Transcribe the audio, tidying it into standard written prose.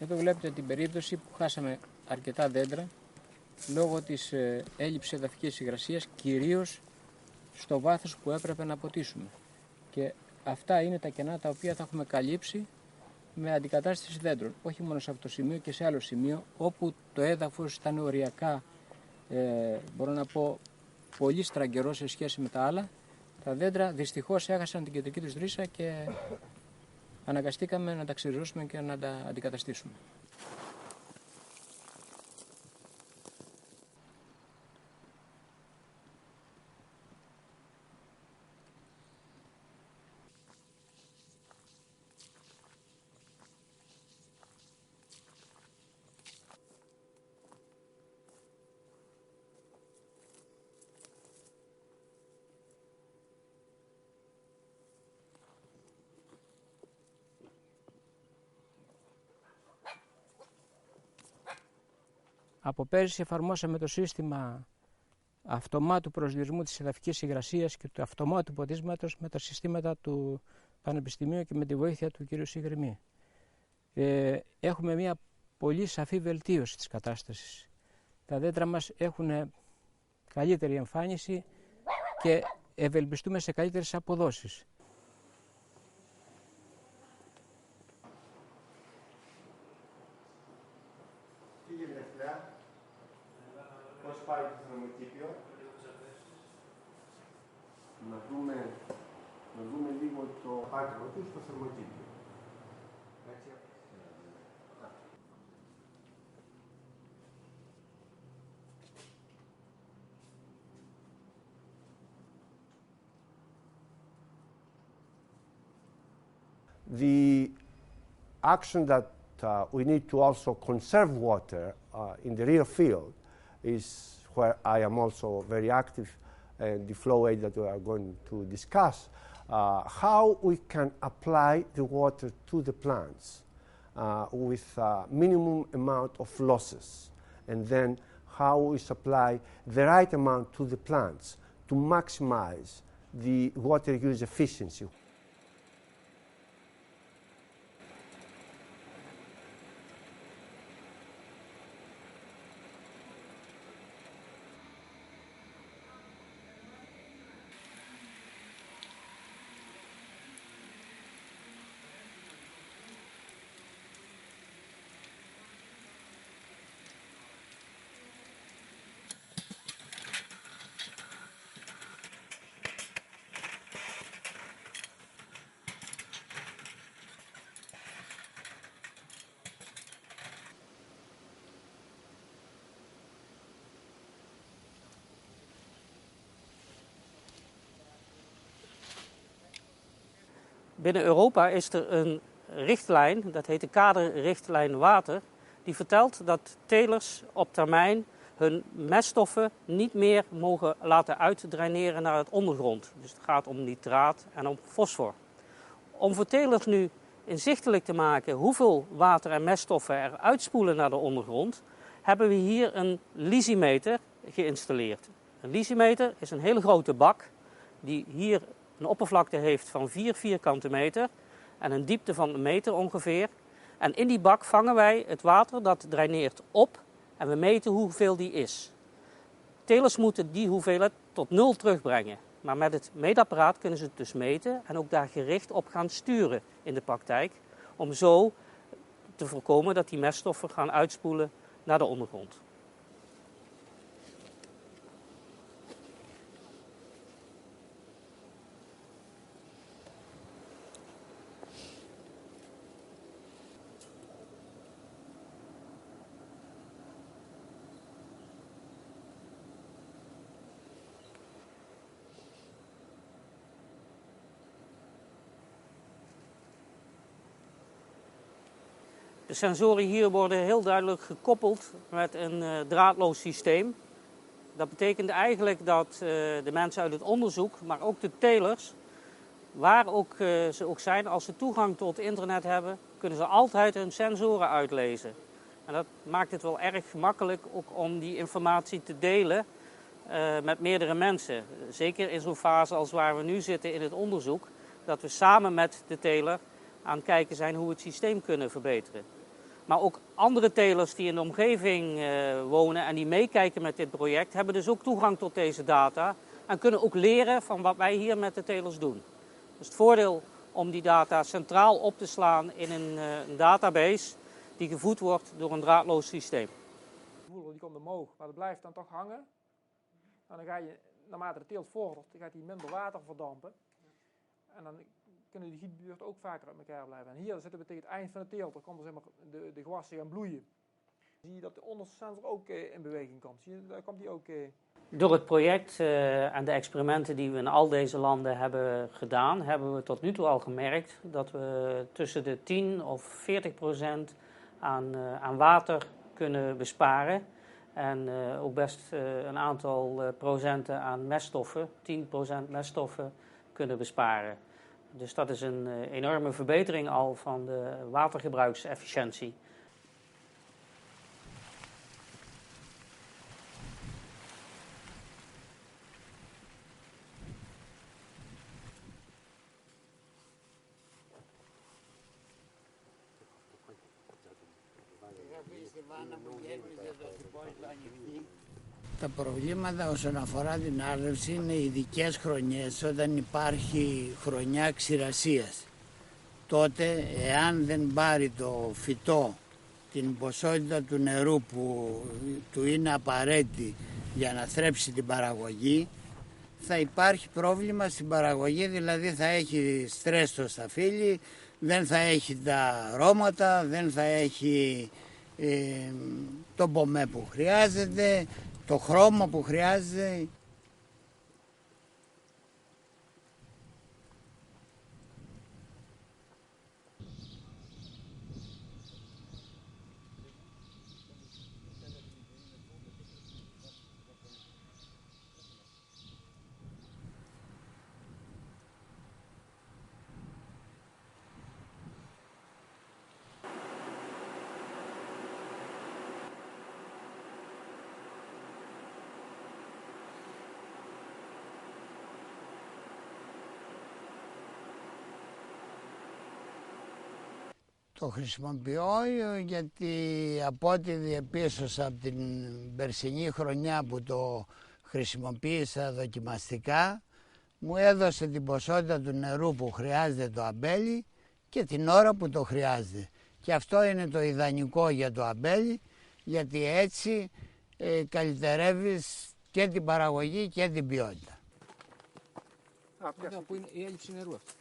Εδώ βλέπετε την περίπτωση που χάσαμε αρκετά δέντρα λόγω της έλλειψης εδαφικής υγρασίας, κυρίως στο βάθος που έπρεπε να ποτίσουμε. Και αυτά είναι τα κενά τα οποία θα έχουμε καλύψει με αντικατάσταση δέντρων. Όχι μόνο σε αυτό το σημείο και σε άλλο σημείο, όπου το έδαφος ήταν οριακά, μπορώ να πω, πολύ στραγγερό σε σχέση με τα άλλα. Τα δέντρα δυστυχώς έχασαν την κεντρική τους ρίζα και αναγκαστήκαμε να τα ξεριζώσουμε και να τα αντικαταστήσουμε. Από πέρυσι εφαρμόσαμε το σύστημα αυτομάτου προσδιορισμού της εδαφικής υγρασίας και του αυτομάτου ποτίσματος με τα συστήματα του Πανεπιστημίου και με τη βοήθεια του κ. Σιγρημή. Έχουμε μια πολύ σαφή βελτίωση της κατάστασης. Τα δέντρα μας έχουν καλύτερη εμφάνιση και ευελπιστούμε σε καλύτερες αποδόσεις. Πώς πάει το θερμοκήπιο? Να δούμε λίγο το άκρο του στο θερμοκήπιο. The action that we need to also conserve water in the real field is where I am also very active, and the flow aid that we are going to discuss, how we can apply the water to the plants with minimum amount of losses, and then how we supply the right amount to the plants to maximize the water use efficiency. Binnen Europa is er een richtlijn, dat heet de kaderrichtlijn water, die vertelt dat telers op termijn hun meststoffen niet meer mogen laten uitdraineren naar het ondergrond. Dus het gaat om nitraat en om fosfor. Om voor telers nu inzichtelijk te maken hoeveel water en meststoffen er uitspoelen naar de ondergrond, hebben we hier een lysimeter geïnstalleerd. Een lysimeter is een hele grote bak die hier een oppervlakte heeft van 4 vierkante meter en een diepte van 1 meter ongeveer. En in die bak vangen wij het water dat draineert op en we meten hoeveel die is. Telers moeten die hoeveelheid tot 0 terugbrengen. Maar met het meetapparaat kunnen ze het dus meten en ook daar gericht op gaan sturen in de praktijk. Om zo te voorkomen dat die meststoffen gaan uitspoelen naar de ondergrond. De sensoren hier worden heel duidelijk gekoppeld met een draadloos systeem. Dat betekent eigenlijk dat de mensen uit het onderzoek, maar ook de telers, waar ook, ze ook zijn, als ze toegang tot internet hebben, kunnen ze altijd hun sensoren uitlezen. En dat maakt het wel erg gemakkelijk ook om die informatie te delen met meerdere mensen. Zeker in zo'n fase als waar we nu zitten in het onderzoek, dat we samen met de teler aan het kijken zijn hoe we het systeem kunnen verbeteren. Maar ook andere telers die in de omgeving wonen en die meekijken met dit project, hebben dus ook toegang tot deze data en kunnen ook leren van wat wij hier met de telers doen. Dus het voordeel om die data centraal op te slaan in een database die gevoed wordt door een draadloos systeem. De voeder die komt omhoog, maar dat blijft dan toch hangen. En dan ga je, naarmate de teelt vordert, dan gaat die minder water verdampen. En dan kunnen die gietbuurten ook vaker uit elkaar blijven. En hier zitten we tegen het eind van de teelt, dan komt er, zeg maar, de gewassen gaan bloeien. Zie je dat de onderste sensor ook in beweging komt? Zie je, daar komt die ook... Door het project en de experimenten die we in al deze landen hebben gedaan, hebben we tot nu toe al gemerkt dat we tussen de 10 of 40% aan water kunnen besparen. En ook best een aantal procenten aan meststoffen, 10% meststoffen, kunnen besparen. Dus dat is een enorme verbetering al van de watergebruiksefficiëntie. Τα προβλήματα όσον αφορά την άρδευση είναι ειδικές χρονιές, όταν υπάρχει χρονιά ξηρασίας. Τότε, εάν δεν πάρει το φυτό την ποσότητα του νερού που του είναι απαραίτητη για να θρέψει την παραγωγή, θα υπάρχει πρόβλημα στην παραγωγή, δηλαδή θα έχει στρες στο σταφύλι, δεν θα έχει τα αρώματα, δεν θα έχει το πομέ που χρειάζεται, το χρώμα που χρειάζεται. Το χρησιμοποιώ γιατί από ό,τι διεπίστωσα από την περσινή χρονιά που το χρησιμοποίησα δοκιμαστικά, μου έδωσε την ποσότητα του νερού που χρειάζεται το αμπέλι και την ώρα που το χρειάζεται. Και αυτό είναι το ιδανικό για το αμπέλι, γιατί έτσι καλυτερεύεις και την παραγωγή και την ποιότητα. Εδώ που είναι η έλλειψη νερού αυτή.